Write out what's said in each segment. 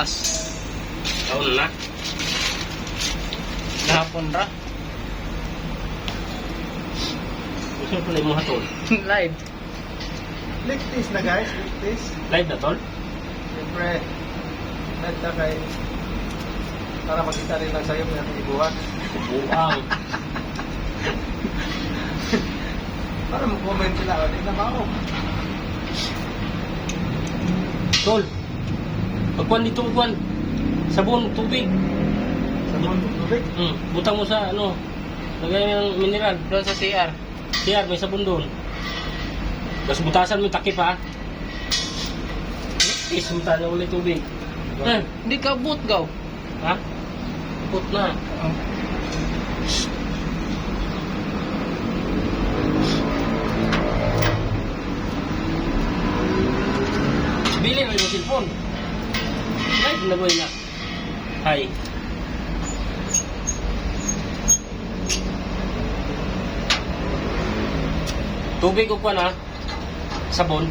Taas. Taon na. Gahapon ra. Gusto ko lang mo hatol. Live. Lick this na guys, lick this. Live na tol? Siyempre, live na kay para makita rin lang sa'yo yung ibuhat. Buang. Para mag-comment sila, o, di na ba ako? Tol. Pagkuhan dito, pagkuhan. Sabon, tubig. Sabon, tubig. Butang mo sa ano. Lagay ng mineral. Doon sa CR. Siyar, may sabon doon. Tapos butasan mo yung takip ha. Isunta na ulit tubig. Hindi ka boot gaw. Ha? Put na. Bilhin mo yung cellphone. Live na boy na. Hi. Tubig ko pa na. Sabon.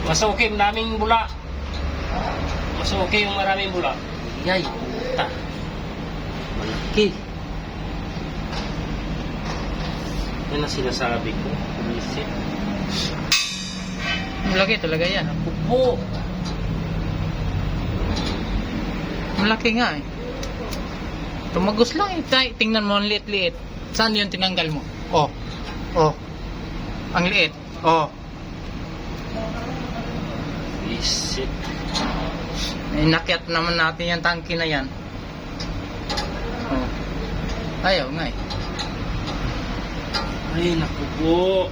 Mas okay, maraming bula. Mas okay yung maraming bula. Yay, puta. Malaki. Yan ang sinasabi ko. Isip. Malaki talaga yan. Pupo. Malaki nga eh. Tumagos lang eh. Tingnan mo ang liit-liit. Saan yun tinanggal mo? Oh. Oh. Ang liit. Oh. Isip. Inakyat naman natin yung tangki na yan. Oh. Ayaw nga eh. Ay, naku po.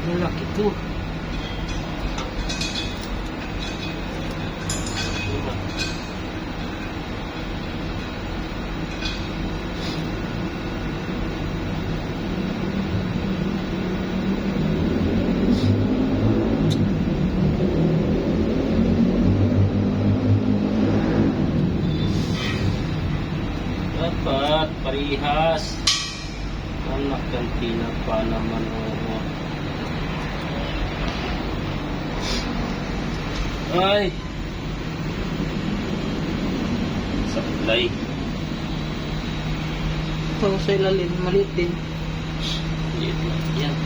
Malaki to. Dapat parihas. Anak kantina pa naman ako. Ay. Sablay. Ito sa ilalim. Maliit din. Liit lang yan.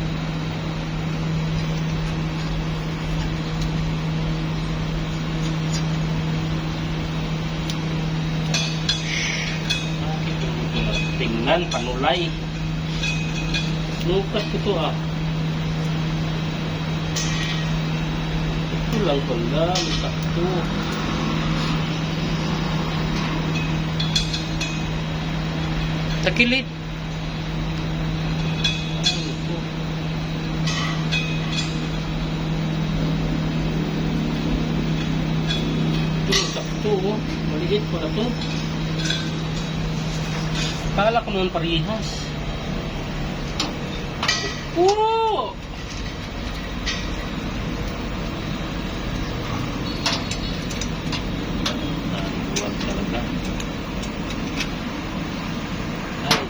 Tingnan, panulay. Nukas ko to ah. Ito lang pala, sakto. Sa kilid. Ay, ito. Ito, sakto oh. Maliit pala to. Kala ko naman parihas. Oo! Huwag talaga. Ay.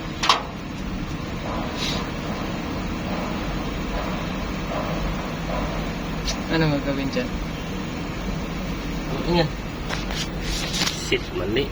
Ano gagawin dyan? Ano yan? Sit mali.